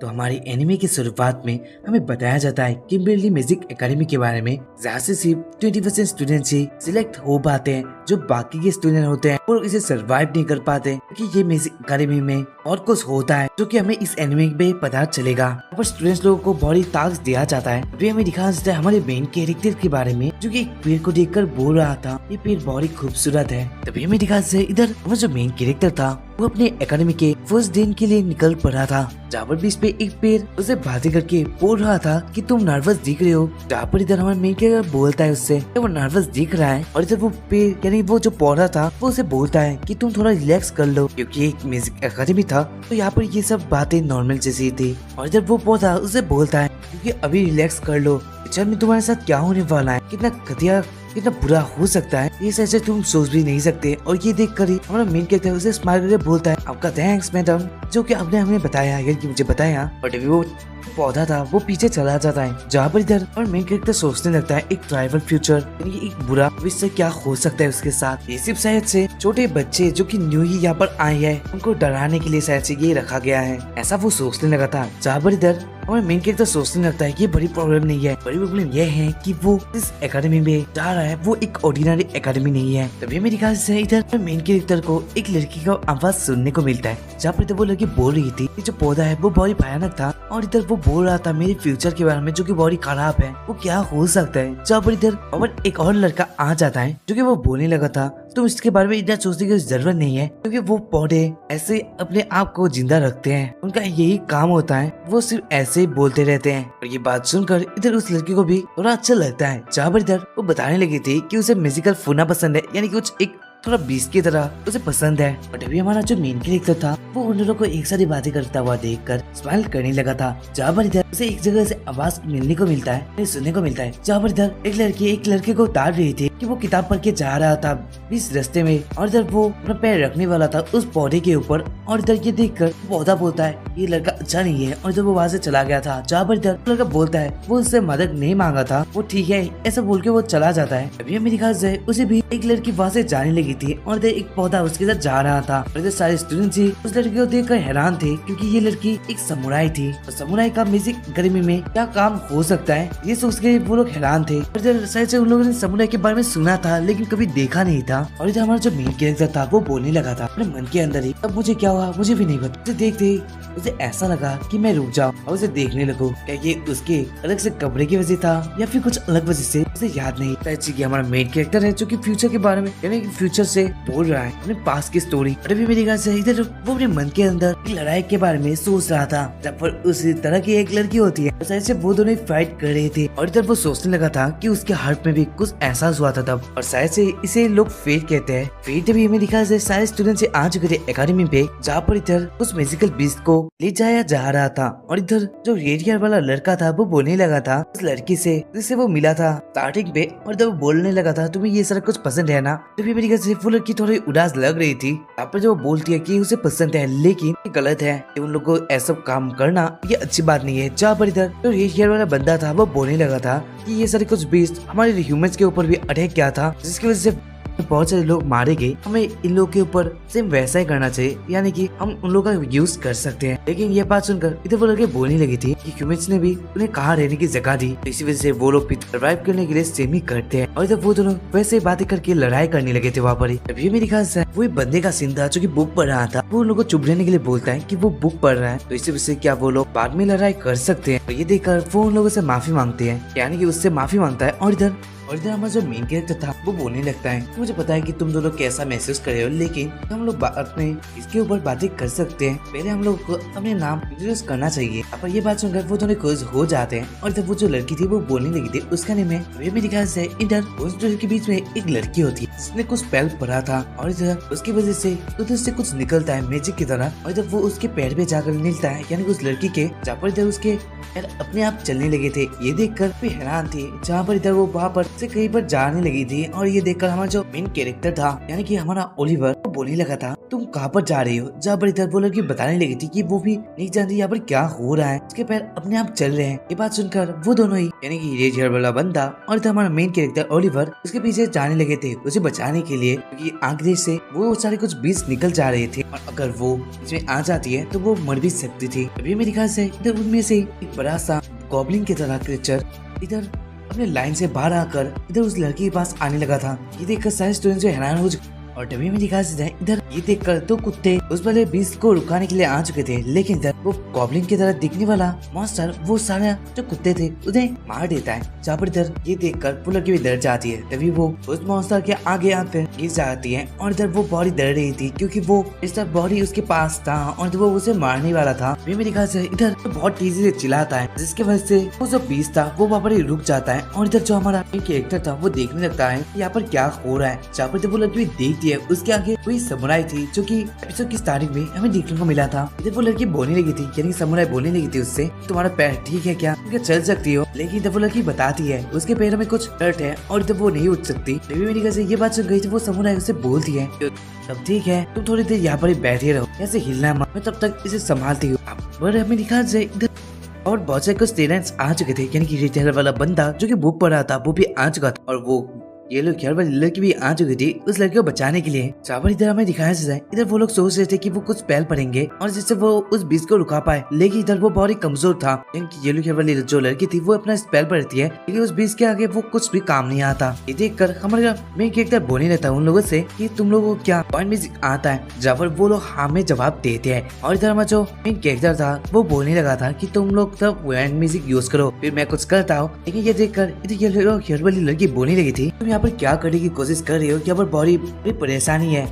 तो हमारी एनिमे की शुरुआत में हमें बताया जाता है किम्बरली मैजिक एकेडमी के बारे में, जहाँ से सिर्फ 20% स्टूडेंट ही सिलेक्ट हो पाते हैं, जो बाकी के स्टूडेंट होते हैं और इसे सरवाइव नहीं कर पाते, क्योंकि ये मैजिक एकेडमी में और कुछ होता है जो कि हमें इस एनिमे में पता चलेगा। यहाँ पर स्टूडेंट्स लोगों को बड़ी टास्क दिया जाता है। अभी हमें दिखाया जाता है हमारे मेन कैरेक्टर के बारे में, जो कि एक पेड़ को देखकर बोल रहा था ये पेड़ बहुत ही खूबसूरत है। तभी हमें दिखाया जाता है इधर हमारा जो मेन कैरेक्टर था वो अपने एकेडमी के फर्स्ट दिन के लिए निकल पड़ा था, जहाँ पर बीच पे एक पेड़ उसे बातें करके बोल रहा था कि तुम नर्वस दिख रहे हो। जहाँ पर इधर हमारा मेन कैरेक्टर बोलता है उससे वो नर्वस दिख रहा है, और इधर वो पेड़ यानी वो जो पौधा था वो उसे बोलता है कि तुम थोड़ा रिलैक्स कर लो, क्योंकि एक म्यूजिक एकेडमी था तो यहाँ पर ये सब बातें नॉर्मल जैसी थी। और इधर वो पौधा उसे बोलता है क्योंकि अभी रिलैक्स कर लो, पिक्चर में तुम्हारे साथ क्या होने वाला है, कितना घटिया कितना बुरा हो सकता है, ये ऐसे तुम सोच भी नहीं सकते। और ये देख कर ही हमारा मेन कैरेक्टर उसे स्माइल करके बोलता है आपका थैंक्स मैडम, जो कि आपने हमें बताया यानी कि मुझे बताया। और अभी वो पौधा था वो पीछे चला जाता है, जहाँ पर इधर और मेन कैरेक्टर सोचने लगता है एक ट्राइबल फ्यूचर यानी कि एक बुरा भविष्य क्या हो सकता है उसके साथ। ये सिर्फ शायद से छोटे बच्चे जो कि न्यू ही यहाँ पर आए हैं उनको डराने के लिए शायद से ये रखा गया है, ऐसा वो सोचने लगा था। जहाँ पर इधर हमारे मेन कैरेक्टर सोचने लगता है कि बड़ी प्रॉब्लम नहीं है, बड़ी प्रॉब्लम ये है कि वो इस एकेडमी में जा रहा है वो एक ऑर्डिनरी एकेडमी नहीं है। तभी मेरे ख्याल से इधर मेन कैरेक्टर को एक लड़की का आवाज सुनने को मिलता है, जहाँ पर वो लड़की बोल रही थी कि जो पौधा है वो बहुत भयानक था, और इधर वो बोल रहा था मेरे फ्यूचर के बारे में जो कि बहुत खराब है, वो क्या हो सकता है। जहाँ पर इधर और एक और लड़का आ जाता है जो कि वो बोलने लगा था तुम इसके बारे में इतना सोचने की जरूरत नहीं है, क्योंकि वो पौधे ऐसे अपने आप को जिंदा रखते हैं, उनका यही काम होता है, वो सिर्फ ऐसे ही बोलते रहते हैं। और ये बात सुनकर इधर उस लड़की को भी थोड़ा अच्छा लगता है। जहाँ पर इधर वो बताने लगी थी कि उसे म्यूजिकल फूना पसंद है, यानी कुछ एक थोड़ा बीस की तरह उसे पसंद है। और अभी हमारा जो मेन कैरेक्टर था वो उन दोनों को एक साथ बातें करता हुआ देखकर स्माइल करने लगा था। जहाँ पर इधर उसे एक जगह से आवाज मिलने को मिलता है, सुनने को मिलता है, जहाँ पर इधर एक लड़की एक लड़के को उतार रही थी कि वो किताब पढ़ के जा रहा था इस रास्ते में, और इधर वो अपना पैर रखने वाला था उस पौधे के ऊपर, और इधर ये देखकर पौधा बोलता है ये लड़का अच्छा नहीं है, और इधर वो वहाँ से चला गया था। जहाँ पर इधर लड़का बोलता है वो उससे मदद नहीं मांगा था, वो ठीक है ऐसा बोल के वो चला जाता है। अभी मेरे ख्याल से उसे भी एक लड़की वहाँ से जाने लगी थी, और इधर एक पौधा उसके साथ जा रहा था। और इधर सारे स्टूडेंट्स ही उस लड़की को देखकर हैरान थे, क्योंकि ये लड़की एक समुराई थी, और समुराई का म्यूजिक एकेडमी में क्या काम हो सकता है ये सोच के वो लोग हैरान थे। और इधर शायद से उन लोगों ने समुराई के बारे में सुना था लेकिन कभी देखा नहीं था। और इधर हमारा जो मेन कैरेक्टर था वो बोलने लगा था अपने मन के अंदर ही अब मुझे क्या हुआ मुझे भी नहीं पता। उसे देखते उसे ऐसा लगा कि मैं रुक जाऊं और उसे देखने लगूं, क्या ये उसके अलग से कपड़े की वजह था या फिर कुछ अलग वजह से, उसे याद नहीं। कि हमारा मेन कैरेक्टर है जो कि फ्यूचर के बारे में यानी कि फ्यूचर से बोल रहा है अपने पास की स्टोरी। और अभी मेरी से इधर वो अपने मन के अंदर एक लड़ाई के बारे में सोच रहा था, जब पर उसी तरह की एक लड़की होती है शायद से वो दोनों फाइट कर रहे थे। और इधर वो सोचने लगा था कि उसके हार्ट में भी कुछ एहसास हुआ था तब, और शायद से इसे लोग फेट कहते हैं। फेट भी हमें दिखा सारे स्टूडेंट से आ चुके थे एकेडमी पे, जहाँ पर इधर उस म्यूजिकल बीस्ट को ले जाया जा रहा था। और इधर जो रेड हेयर वाला लड़का था वो बोलने लगा था उस लड़की से जिससे वो मिला था स्टार्टिंग पे, और जब वो बोलने लगा था तुम्हें ये सारा कुछ पसंद है ना, तो फिर मेरी से वो लड़की थोड़ी उदास लग रही थी। यहाँ पर जो बोलती है कि उसे पसंद है लेकिन ये गलत है, कि उन लोगों को ऐसा काम करना ये अच्छी बात नहीं है। जहाँ पर इधर जो रेड हेयर वाला बंदा था वो बोलने लगा था कि ये सारे कुछ बीस्ट हमारे ह्यूमंस के ऊपर भी अटैक किया था, जिसकी वजह से बहुत सारे लोग मारे गए, हमें इन लोगों के ऊपर सेम वैसा ही करना चाहिए, यानी कि हम उन लोगों का यूज कर सकते हैं। लेकिन ये बात सुनकर इधर वो लड़के बोलने लगी थी कि ह्यूमंस ने भी उन्हें कहाँ रहने की जगह दी, तो इसी वजह से वो लोग भी सर्वाइव करने के लिए सेम ही करते हैं। और इधर वो दोनों वैसे बातें करके लड़ाई करने लगे थे वहाँ पर ही। अभी मेरे ख्याल से वो बंदे का सीन था जो की बुक पढ़ रहा था, वो उन लोगों को चुप रहने के लिए बोलता है कि वो बुक पढ़ रहा है, तो इसी वजह से क्या वो लोग बाद में लड़ाई कर सकते हैं। तो ये देखकर वो उन लोगों से माफी मांगते हैं, यानी कि उससे माफी मांगता है। और इधर हमारा जो मेन कैरेक्टर था वो बोलने लगता है मुझे पता है कि तुम दोनों कैसा महसूस कर रहे हो, लेकिन हम लोग अपने इसके ऊपर बातें कर सकते हैं, पहले हम लोग को अपने नाम इंट्रोड्यूस करना चाहिए। पर ये बात सुनकर वो दोनों खुश हो जाते हैं। और जब वो जो लड़की थी वो बोलने लगी थी उसका नेम है वे, मेरे ख्याल से इधर उस दोनों के बीच में एक लड़की होती है जिसने कुछ स्पेल पढ़ा था, और इधर उसकी वजह से उधर से कुछ निकलता है मैजिक की तरह, और जब वो उसके पैर पे जाकर मिलता है यानी उस लड़की के, जहाँ पर इधर उसके पैर अपने आप चलने लगे थे। ये देखकर भी हैरान थी, जहाँ पर इधर वो वहाँ पर से कहीं पर जाने लगी थी। और ये देखकर हमारा जो मेन कैरेक्टर था यानी कि हमारा ओलिवर, वो बोलने लगा था तुम कहाँ पर जा रही हो, जहाँ पर इधर वो लड़की बताने लगी थी कि वो भी नहीं जानती यहाँ पर क्या हो रहा है, उसके पैर अपने आप चल रहे हैं। ये बात सुनकर वो दोनों ही यानी कि रेड हेयर वाला बंदा और इधर हमारा मेन कैरेक्टर ओलिवर उसके पीछे जाने लगे थे उसे बचाने के लिए, क्योंकि आंकड़े से वो सारे कुछ बीज निकल जा रहे थे और अगर वो इसमें आ जाती है तो वो मर भी सकती थी। अभी मेरे ख्याल से इधर उनमें से एक बड़ा सा गॉब्लिन की तरह क्रिएचर इधर अपने लाइन से बाहर आकर इधर उस लड़की के पास आने लगा था। ये देखकर सारे स्टूडेंट्स हैरान हो चुके और डब्बे में दिखा इधर ये देखकर तो कुत्ते उस वाले बीस्ट को रुकाने के लिए आ चुके थे, लेकिन इधर वो गॉब्लिन की तरह दिखने वाला मॉन्स्टर वो सारे जो कुत्ते थे उन्हें मार देता है। जहाँ पर इधर ये देखकर वो लड़की भी डर जाती है, तभी वो उस मॉन्स्टर के आगे आकर गिर जाती है और इधर वो बॉडी डर रही थी क्योंकि वो इस तरह बॉडी उसके पास था और वो उसे मारने वाला था। मेरे ख्याल से इधर तो बहुत तेजी से चिल्लाता है जिसकी वजह से वो जो बीस्ट था वो वहाँ पर ही रुक जाता है और इधर जो हमारा कैरेक्टर था वो देखने लगता है यहाँ पर क्या हो रहा है। जहाँ पर वो लड़की देखती है उसके आगे कोई समुराई थी जो कि एपिसोड की स्टार्टिंग में हमें देखने को मिला था। इधर वो लड़की बोलने लगी थी यानी समुराई बोलने लगी थी उससे तुम्हारा पैर ठीक है क्या, चल सकती हो, लेकिन इधर वो लड़की बताती है उसके पैरों में कुछ दर्द है और इधर वो नहीं उठ सकती। मेरी वजह से ये बात सुन गई थी वो समुराई उससे बोलती है तब ठीक है तुम थोड़ी देर यहाँ पर ही बैठे रहो, ऐसे हिलना मत, मैं तब तक इसे संभालती हूँ। पर हमें दिखा इधर और बहुत से कुछ स्टूडेंट्स आ चुके थे यानी कि रिटेलर वाला बंदा जो कि बुक पढ़ रहा था वो भी आ चुका था और वो ये लोग यार वाली लड़की भी आ चुकी थी उस लड़की को बचाने के लिए। चावल इधर हमें दिखाया जाए इधर वो लोग सोच रहे थे कि वो कुछ स्पेल पढ़ेंगे और जिससे वो उस बीज को रुका पाए, लेकिन इधर वो बहुत ही कमजोर था क्योंकि ये लोग वाली जो लड़की थी वो अपना स्पेल पढ़ती है लेकिन उस बीज के आगे वो कुछ भी काम नहीं आता। ये देखकर हमारा मेन कैरेक्टर बोलने रहता है उन लोगों से कि तुम लोगों को क्या पॉइंट म्यूजिक आता है, जहाँ पर वो लोग हाँ में जवाब देते हैं और इधर हमारा जो मेन कैरेक्टर था वो बोलने लगा था कि तुम लोग तब पॉइंट म्यूजिक यूज करो फिर मैं कुछ करता हूँ। लेकिन ये देखकर इधर ये वाली लड़की बोलने लगी थी तुम यहाँ पर क्या करने की कोशिश कर रही हो, यहाँ पर बड़ी परेशानी है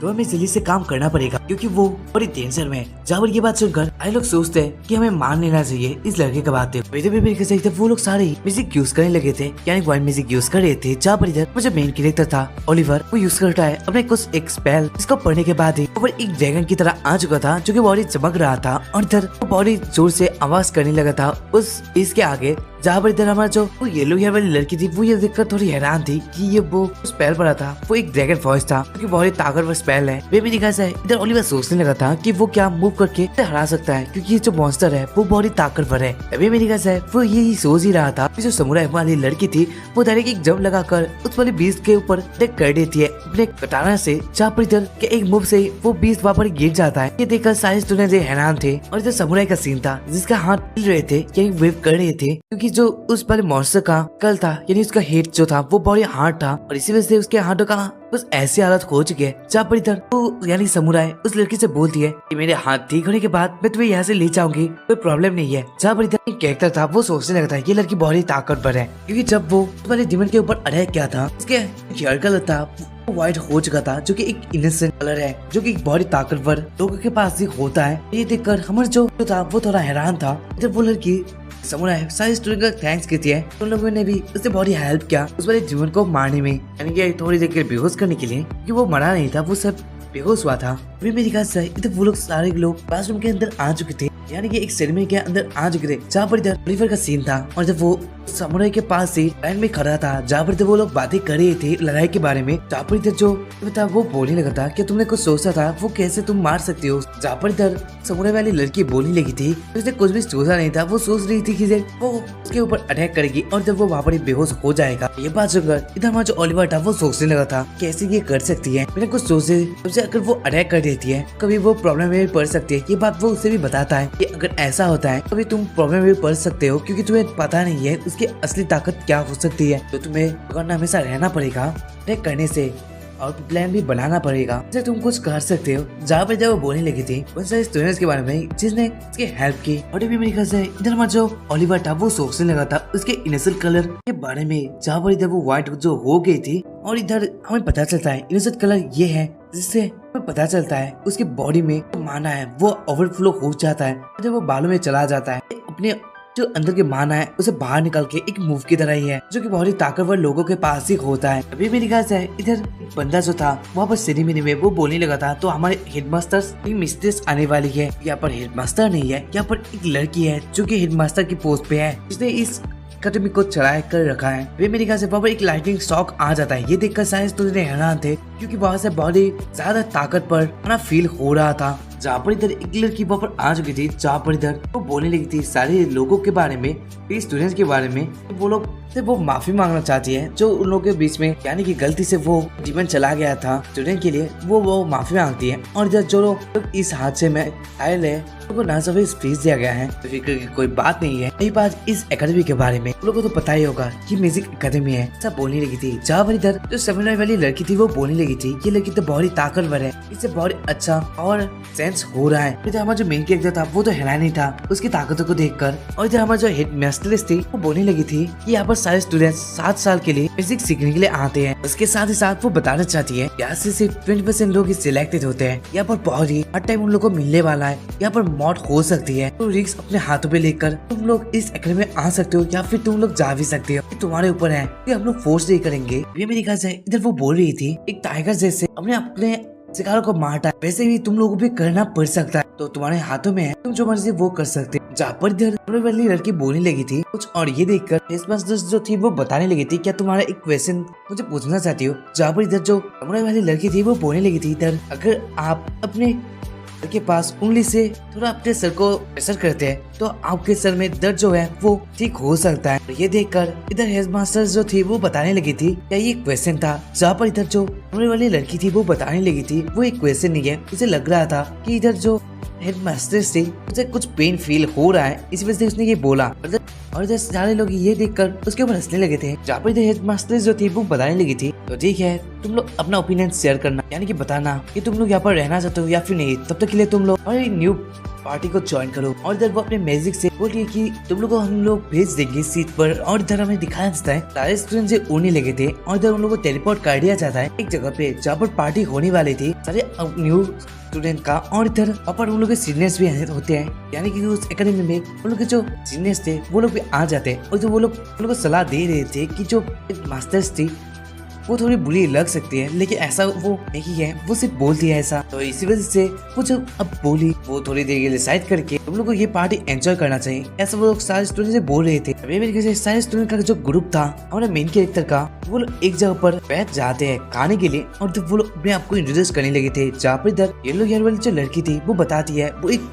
तो हमें जल्दी से काम करना पड़ेगा क्योंकि वो बड़ी टेंशन में है। जहाँ पर ये बात सुनकर आई लोग सोचते हैं कि हमें मान लेना चाहिए इस लड़के का बात है। वो लोग सारे म्यूजिक यूज करने लगे थे यानी वाइन म्यूजिक यूज कर रहे थे। जहाँ पर इधर मुझे मेन कैरेक्टर था ओलिवर वो यूज करता है अपने कुछ एक स्पेल, इसको पढ़ने के बाद ही ऊपर एक ड्रैगन की तरह आ चुका था जो कि बॉडी चमक रहा था और इधर वो बॉडी जोर से आवाज करने लगा था उस इसके आगे। जहाँ पर इधर हमारा जो वो येलो हेयर वाली लड़की थी वो ये देखकर थोड़ी हैरान थी कि ये वो स्पेल पड़ा था वो एक ड्रैगन वॉइस था क्योंकि बहुत ही ताकतवर स्पेल है। वे भी दिखा है इधर ओलिवर सोचने लगा था कि वो क्या मूव करके हरा सकता है क्योंकि ये जो मॉन्स्टर है वो बहुत ही ताकतवर है। अभी मेरी दिखा है वो यही सोच ही रहा था कि जो समुराई वाली लड़की थी वो डायरेक्ट एक जंप लगाकर उस वाली बीज के ऊपर अटैक कर देती है अपने कटाना से। जहाँ पर इधर के एक मूव से वो बीज वहाँ पर गिर जाता है। ये देखकर सारे स्टूडेंट हैरान थे और इधर समुराई का सीन था जिसका हाथ हिल रहे थे यानी वेव कर रहे थे क्योंकि जो उस वाले मॉन्स्टर का कल था यानी उसका हेड जो था वो बहुत हार्ड था और इसी वजह से उसके हाथों का बस ऐसी हालत हो चुकी है। जहाँ पर इधर वो यानी समुराई उस लड़की से बोलती है कि मेरे हाथ ठीक होने के बाद मैं तुम्हें यहाँ से ले जाऊंगी, कोई प्रॉब्लम नहीं है। जहाँ पर इधर कैरेक्टर था वो सोचने लगता है ये लड़की बहुत ही ताकतवर है क्योंकि जब वो वाले डिमन के ऊपर अटैक किया था उसके हेयर कलर था वो व्हाइट हो चुका था जो कि एक इनोसेंट कलर है जो कि बहुत ही ताकतवर लोगों के पास ही होता है। ये देखकर हमारा जो था वो थोड़ा हैरान था। इधर वो लड़की समुराई सारी स्टूडेंट का थैंक्स कहती है। उन लोगों ने भी उससे बहुत ही हेल्प किया उस वाले जीवन को मारने में यानी कि थोड़ी देर के बेहोश करने के लिए कि वो मरा नहीं था, वो सब बेहोश हुआ था। अभी मेरी बात सही इधर वो लोग सारे लोग क्लासरूम के अंदर आ चुके थे यानी कि एक सेरेमनी के अंदर आ चुके थे जहाँ पर इधर ओलिवर का सीन था और जब वो समुराई के पास से लाइन में खड़ा था जहाँ पर वो लोग बातें कर रहे थे लड़ाई के बारे में। जहाँ पर इधर जो था वो बोलने लगा था कि तुमने कुछ सोचा था वो कैसे तुम मार सकते हो। जहाँ पर इधर समुराई वाली लड़की बोलने लगी थी उसने कुछ भी सोचा नहीं था, वो सोच रही थी कि वो उसके ऊपर अटैक करेगी और जब वो वहाँ पर बेहोश हो जाएगा। ये बात सुनकर इधर हमारा जो ओलिवर था वो सोचने लगा था कैसे ये कर सकती है बिना कुछ सोचे, सबसे अगर वो अटैक कर देती है कभी वो प्रॉब्लम में भी पड़ सकती है। ये बात वो उसे भी बताता है कि अगर ऐसा होता है कभी तुम प्रॉब्लम में भी पड़ सकते हो क्योंकि तुम्हें पता नहीं है उसकी असली ताकत क्या हो सकती है, तो तुम्हें करना हमेशा रहना पड़ेगा अटैक करने से और प्लान भी बनाना पड़ेगा जिससे तुम कुछ कर सकते हो। जहाँ पर जब वो बोलने लगी थी उन सारे स्टूडेंट्स के बारे में जिसने उसकी हेल्प की और भी मेरे ख्याल से इधर हमारा जो ओलिवर था वो सोचने लगा था उसके इनिशियल कलर के बारे में। जहाँ पर इधर वो व्हाइट जो हो गई थी और इधर हमें पता चलता है इनिशियल कलर ये है जिससे हमें पता चलता है उसके बॉडी में माना है वो ओवरफ्लो हो जाता है जब वो बालों में चला जाता है अपने जो अंदर के माना है उसे बाहर निकल के एक मूव की तरह ही है जो कि बहुत ही ताकतवर लोगों के पास ही होता है। अभी मेरी ख्याल से इधर बंदा जो था वहाँ पर सेरेमनी में वो बोलने लगा था तो हमारे हेडमास्टर की मिस्ट्रेस आने वाली है। यहाँ पर हेडमास्टर नहीं है, यहाँ पर एक लड़की है जो कि हेडमास्टर की पोस्ट पे है जिसने इस एकेडमी को चढ़ाए कर रखा है। वे मेरे ख्याल से वहाँ पर एक लाइटिंग शॉक आ जाता है। ये देखकर सारे स्टूडेंट हैरान थे क्योंकि वहाँ से बहुत ही ज्यादा ताकतवर फील हो रहा था। जहाँ पर इधर एक लड़की वहाँ पर आ चुकी थी, जहाँ पर इधर वो बोलने लगी थी सारे लोगों के बारे में, स्टूडेंट्स के बारे में। तो वो लोग से वो माफी मांगना चाहती है जो उन लोगों के बीच में यानी कि गलती से वो जीवन चला गया था स्टूडेंट के लिए, वो माफी मांगती है। और इधर जो लोग इस हादसे में घायल है उनको नाज़ावी स्पीच दिया गया है। तो फिक्र की कोई बात नहीं है। यही बात इस एकेडमी के बारे में लोगों को तो पता ही होगा कि म्यूजिक एकेडमी है, सब बोलने लगी थी। जहाँ पर इधर जो सेमिनार वाली लड़की थी वो बोलने लगी थी ये लड़की तो बहुत ही ताकतवर है, इससे बहुत अच्छा और सेंस हो रहा है। इधर हमारा जो मेन कैरेक्टर था वो तो हैरान ही था उसकी ताकतों को देखकर। और इधर हमारा जो हेड मास्टर्स थी वो बोलने लगी थी कि यहाँ पर सारे स्टूडेंट्स 7 साल के लिए म्यूजिक सीखने के लिए आते हैं। उसके साथ ही साथ वो बताना चाहती है यहाँ से सिर्फ 20% लोग सिलेक्टेड होते हैं। यहाँ पर बहुत ही हर टाइम उन लोग को मिलने वाला है, यहाँ पर मौत हो सकती है। तो रिस्क अपने हाथों पे लेकर तुम लोग इस एकेडमी में आ सकते हो या फिर तुम लोग जा भी सकते हो, तुम्हारे ऊपर है। ये हम लोग फोर्स नहीं करेंगे। ये मेरी ख्याल से इधर वो बोल रही थी एक टाइगर जैसे अपने अपने शिकारों को मारता है, वैसे भी तुम लोगों को भी करना पड़ सकता है, तो तुम्हारे हाथों में है, तुम जो मर्जी वो कर सकते हो। जहाँ पर इधर वाली लड़की बोलने लगी थी कुछ और ये देखकर हेडमास्टर्स जो थी वो बताने लगी थी क्या तुम्हारा एक क्वेश्चन मुझे पूछना चाहती हो। जहाँ पर इधर जो कमरे वाली लड़की थी वो बोलने लगी थी इधर अगर आप अपने के पास उंगली से थोड़ा अपने सर को प्रेशर करते हैं तो आपके सर में दर्द जो है वो ठीक हो सकता है। ये देखकर इधर हेडमास्टर जो थी वो बताने लगी थी क्या ये क्वेश्चन था। जहाँ पर इधर जो कमरे वाली लड़की थी वो बताने लगी थी वो एक क्वेश्चन नहीं है, उसे लग रहा था कि इधर जो हेडमास्टर से उसे कुछ पेन फील हो रहा है, इस वजह से उसने ये बोला। और इधर सारे लोग ये देखकर उसके ऊपर हंसने लगे थे। जहाँ पर इधर हेडमास्टर जो थी वो बताने लगी थी तो ठीक है तुम लोग अपना ओपिनियन शेयर करना, यानी कि बताना कि तुम लोग यहाँ पर रहना चाहते हो या फिर नहीं। तब तक के लिए तुम लोग और न्यू पार्टी को ज्वाइन करो। और इधर वो अपने मैजिक से बोल रही है कि तुम लोग को हम लोग भेज देंगे सीट पर। और इधर हमें दिखाया जाता है सारे स्टूडेंट से उड़ने लगे थे और इधर उन लोगों को टेलीपोर्ट कर दिया जाता है एक जगह पे जहाँ पर पार्टी होने वाली थी सारे न्यू स्टूडेंट का। और इधर पर उन लोग के सीनियर्स भी होते हैं, यानी कि उस एकेडमी में उन लोग के जो सीनियर्स थे वो लोग भी आ जाते हैं। और जो वो लोग उन लोग को सलाह दे रहे थे कि जो मास्टर्स थी वो थोड़ी बुरी लग सकती है लेकिन ऐसा वो नहीं है, वो सिर्फ बोलती है ऐसा। तो इसी वजह से वो जब अब बोली वो थोड़ी देर के लिए डिसाइड करके तुम लोग को ये पार्टी एंजॉय करना चाहिए, ऐसा वो लोग सारे स्टूडेंट से बोल रहे थे। अभी मेरे से सारे स्टूडेंट का जो ग्रुप था हमारे मेन कैरेक्टर का वो लोग एक जगह पर बैठ जाते हैं खाने के लिए। और जब वो लोग अपने आप को इंट्रोड्यूस करने लगे थे जहाँ पर इधर येलो हेयर वाली जो लड़की थी वो बताती है वो एक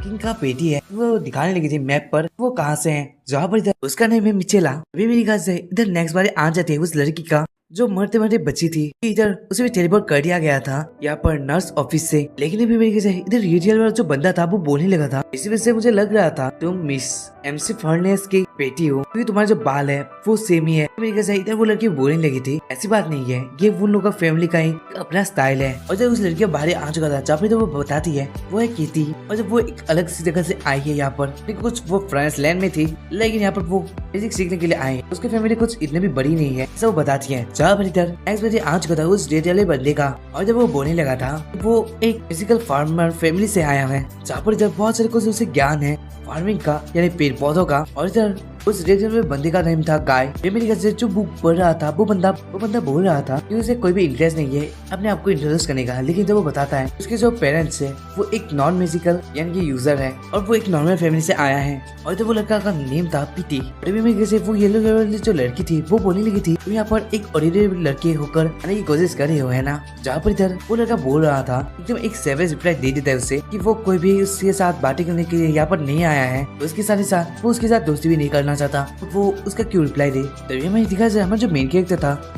किंग का बेटी है, वो दिखाने लगी थी मैप पर वो कहाँ से है। जहाँ पर इधर उसका नाम है मिचेला। अभी मेरी ख्याल से इधर नेक्स्ट बार आ जाते हैं उस लड़की का जो मरते मरते बची थी, इधर उसे भी टेलीपोर्ट कर दिया गया था यहाँ पर नर्स ऑफिस से। लेकिन अभी मेरे ख्याल से इधर रियल वाला जो बंदा था वो बोलने लगा था, इसी वजह से मुझे लग रहा था तुम मिस MC फर्नेस की बेटी हो क्योंकि तुम्हारा जो बाल है वो सेम ही है। मेरे ख्याल से इधर वो लड़की बोलने लगी थी ऐसी बात नहीं है, ये वो लोग का फैमिली का ही अपना स्टाइल है। और जब उस लड़की बाहर आ चुका था जहाँ पे तो वो बताती है वो है कीती। और जब वो एक अलग सी जगह से आई है यहाँ पर, लेकिन कुछ वो फ्रांस लैंड में थी लेकिन यहाँ पर वो म्यूजिक सीखने के लिए आए। उसकी फैमिली कुछ इतनी भी बड़ी नहीं है ऐसा वो बताती है। जहाँ पर इधर नेक्स्ट बजे आ चुका था उस डेट वाले बंदे का। और जब वो बोलने लगा था वो एक फिजिकल फार्मर फैमिली से आया है जहाँ पर इधर बहुत सारे कुछ उसे ज्ञान है फार्मिंग का यानी पेड़ पौधों का। और इधर उस रेडियो में बंदे का नाम था गाय। मेरे से जो बुक पढ़ रहा था वो बंदा बोल रहा था कि उसे कोई भी इंटरेस्ट नहीं है अपने आप को इंट्रोड्यूस करने का, लेकिन जब वो बताता है उसके जो पेरेंट्स है वो एक नॉन म्यूजिकल यानी कि यूजर है और वो एक नॉर्मल फैमिली से आया है। और जब वो लड़का का नेम था पीटी। मेरे से वो येलो वाली जो लड़की थी वो बोलने लगी थी तुम यहाँ पर एक ऑर्डिनरी लड़के होकर आने की कोशिश कर रहे हो है ना। जहाँ पर इधर वो लड़का बोल रहा था एकदम एक सेवेज रिप्लाई दे देता है उसे कि वो कोई भी उसके साथ बातें करने के लिए यहाँ पर नहीं आया है, तो उसके साथ ही साथ वो उसके साथ दोस्ती भी नहीं करना चाहता। तो वो उसका क्यों रिप्लाई दे। तभी मैंने दिखा हमारा जो मेन कैरेक्टर था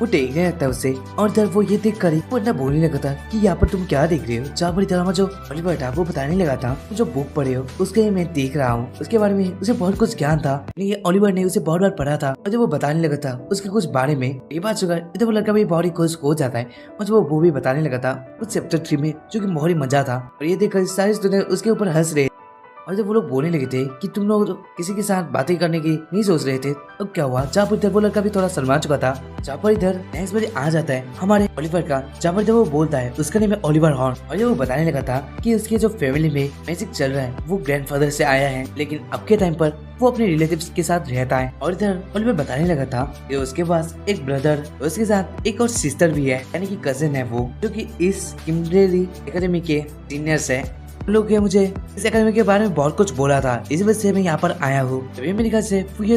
वो देखने लगता है उसे। और इधर वो ये देख कर वो इतना बोलने लगा था कि यहाँ पर तुम क्या देख रहे हो। जहाँ पर इधर हमारा जो ओलिवर था वो बताने लगा था जो बुक पढ़े हो उसके मैं देख रहा हूँ, उसके बारे में उसे बहुत कुछ ज्ञान था। ये ओलिवर ने उसे बहुत बार पढ़ा था और जब वो बताने लगा था उसके कुछ बारे में ये बात सुनकर इधर वो लड़का भी बहुत ही खुश हो जाता है। और जब वो भी बताने लगा था उस चैप्टर 3 में जो की बहुत ही मजा था। और ये देखकर सारे स्टूडेंट उसके ऊपर हंस रहे। और जब वो लोग बोलने लगे थे कि तुम लोग किसी के साथ बातें करने की नहीं सोच रहे थे, अब क्या हुआ। जहाँ पर इधर वो लड़का भी थोड़ा शर्मा चुका था। जहाँ पर इधर नेक्स्ट बजे आ जाता है हमारे ओलिवर का। जहाँ पर जब वो बोलता है उसका नाम है ओलिवर हॉर्न। और जब वो बताने लगा था कि उसके जो फैमिली में मैजिक चल रहा है वो ग्रैंडफादर से आया है, लेकिन अब के टाइम पर वो अपने रिलेटिव्स के साथ रहता है। और इधर ओलिवर बताने लगा था कि उसके पास एक ब्रदर उसके साथ एक और सिस्टर भी है, यानी कि कजिन है वो, जो कि इस किम्बरली एकेडमी के सीनियर्स है। लोग ये मुझे इस एकेडमी के बारे में बहुत कुछ बोला था, इसी वजह से मैं यहाँ पर आया हूँ। तभी मेरे ख्याल से ये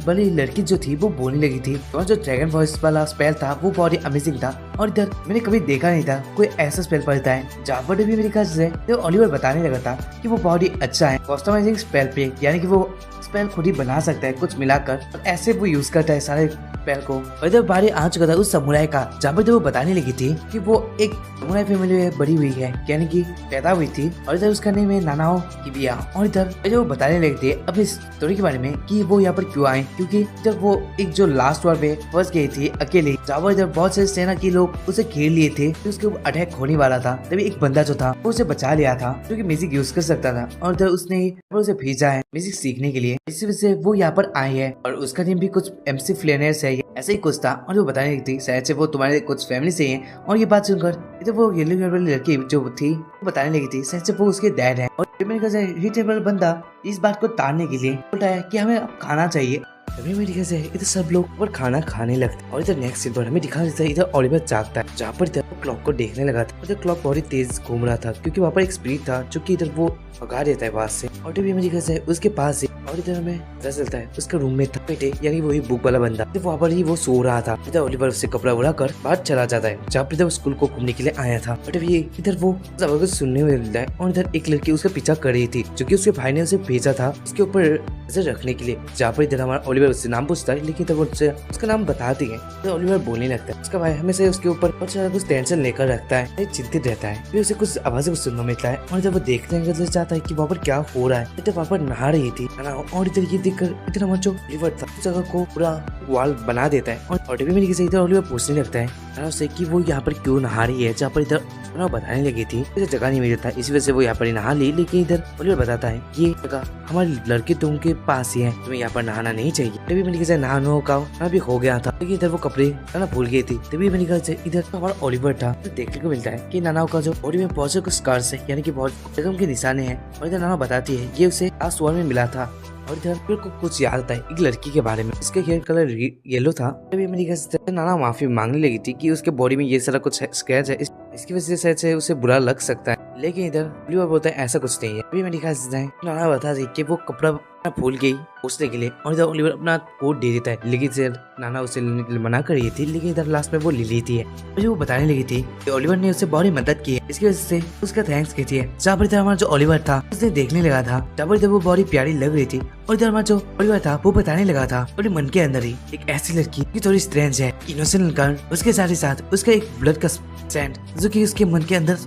वाली लड़की जो थी वो बोलने लगी थी तो जो ड्रैगन वॉइस वाला स्पेल था वो बहुत ही अमेजिंग था और इधर मैंने कभी देखा नहीं था कोई ऐसा स्पेल पढ़ता है। जहाँ पर भी मेरे ख्याल से तो ओलिवर बताने लगा था कि वो बहुत ही अच्छा है कस्टमाइजिंग स्पेल पे, यानी कि वो स्पेल खुद ही बना सकता है कुछ मिलाकर और ऐसे वो यूज करता है सारे स्पेल को। और इधर बारी आ चुका था उस समुराई का, जहाँ पर वो बताने लगी थी कि वो एक समुराई फैमिली में बड़ी हुई है, यानी कि पैदा हुई थी और इधर उसका नेम है नानाओ किबिया। और इधर वो बताने लगे थे अपनी स्टोरी के बारे में कि वो यहाँ पर क्यों आए, क्योंकि जब वो एक जो लास्ट वॉर पे फंस गई थी अकेले, जहाँ पर इधर बहुत से सेना के लोग उसे घेर लिए थे तो उसके ऊपर अटैक होने वाला था, तभी एक बंदा जो था वो उसे बचा लिया था जो कि म्यूजिक यूज कर सकता था और इधर उसने उसे भेजा है म्यूजिक सीखने के लिए। इसी वजह से वो यहाँ पर आई है और उसका नेम भी कुछ MC फ्लेनर्स है, ऐसे ही कुछ था। और वो बताने लगी थी शायद से वो तुम्हारे कुछ फैमिली से है। और ये बात सुनकर इधर वो येलो कलर वाली लड़की जो थी वो बताने लगी थी शायद से वो उसके डैड है। और टेबल बंदा इस बात को ताड़ने के लिए बोलता है कि हमें अब खाना चाहिए। तभी मेरे ख्याल से इधर सब लोग और खाना खाने लगते और इधर नेक्स्ट सीन पर हमें दिखा देता है इधर ओलिवर जागता है, जहाँ पर इधर वो क्लॉक को देखने लगा था। इधर क्लॉक बहुत ही तेज घूम रहा था क्योंकि वहाँ पर एक स्पीड था जो कि इधर वो भगा देता है पास से। और तभी मेरे ख्याल से उसके पास से और इधर हमें पता चलता है उसका रूम में था बेटे, यानी वही बुक वाला बंदा, वहाँ पर ही वो सो रहा था। इधर ओलिवर उससे कपड़ा उड़ा कर बाहर चला जाता है जहाँ पर इधर स्कूल को घूमने के लिए आया था। बट ये इधर वो सब कुछ सुनने में मिलता है और इधर एक लड़की उसका पीछा कर रही थी जो कि उसके भाई ने उसे भेजा था उसके ऊपर नजर रखने के लिए। जहाँ पर इधर हमारा ओलिवर उससे नाम पूछता है लेकिन तब वो उसका नाम बताती है तो ओलिवर बोलने लगता है। उसका भाई हमेशा उसके ऊपर बहुत सारा कुछ टेंशन लेकर रखता है, चिंतित रहता है। फिर उसे कुछ आवाजें सुनने मिलता है और जब वो देखने चाहता है कि वहाँ पर क्या हो रहा है, तो वहाँ पर नहा रही थी और इधर ये देखकर इतना मचो ओलिवर था उस जगह को पूरा वाल बना देता है। और टीवी में इधर ओलिवर पूछने लगता है उससे कि वो यहाँ पर क्यों नहा रही है, जहाँ पर इधर बताने लगी थी इधर जगह नहीं मिलता, इसी वजह से वो यहाँ पर नहा ली। लेकिन इधर ओलिवर बताता है ये जगह हमारे लड़के तुमके पास ही है, तुम्हें यहाँ पर नहाना नहीं चाहिए। तभी मैंने कहा नहानो का भी हो गया था लेकिन इधर वो कपड़े भूल गई थी। तभी मैंने कहा इधर हमारा ओलिवर था तो देखने को मिलता है कि नानाओ का जो बॉडी में बहुत से कुछ स्कार्स है, यानी कि बहुत जख्म के निशाने हैं। और इधर नाना बताती है ये उसे लास्ट वॉर में मिला था। और इधर मेरे को कुछ याद आता है एक लड़की के बारे में, इसका हेयर कलर येलो था। तभी मेरी नाना माफी मांगने लगी थी कि उसके बॉडी में ये सारा कुछ स्क्रैच है, इसकी वजह से शायद से उसे बुरा लग सकता है। लेकिन इधर ओलिवर बोलता है ऐसा कुछ नहीं है। अभी मेरी नाना बता दी कि वो कपड़ा भूल गई पूछने के लिए और इधर ओलिवर अपना कोट दे देता है, लेकिन इधर नाना उसे लेने के लिए मना कर रही थी, लेकिन इधर लास्ट में वो ले लेती है। मुझे वो बताने लगी थी कि ओलिवर ने उसे बहुत ही मदद की है, इसकी वजह से उसका थैंक्स कहती है। जहाँ पर इधर हमारा जो ओलिवर था उसने देखने लगा था, जहाँ पर इधर वो बहुत ही प्यारी लग रही थी। और इधर हमारा जो ओलिवर था वो बताने लगा था अपने मन के अंदर ही एक ऐसी लड़की की थोड़ी स्ट्रेंज है, इनोसेंट गर्ल, उसके साथ ही साथ उसका एक ब्लड का सेंट जो कि उसके मन के अंदर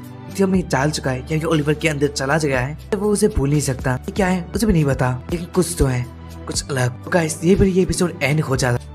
में डाल चुका है, क्योंकि ओलिवर के अंदर चला गया है, तो वो उसे भूल नहीं सकता। क्या है उसे भी नहीं पता, लेकिन कुछ तो है, कुछ अलग। गाइस ये एपिसोड एंड हो जाता है।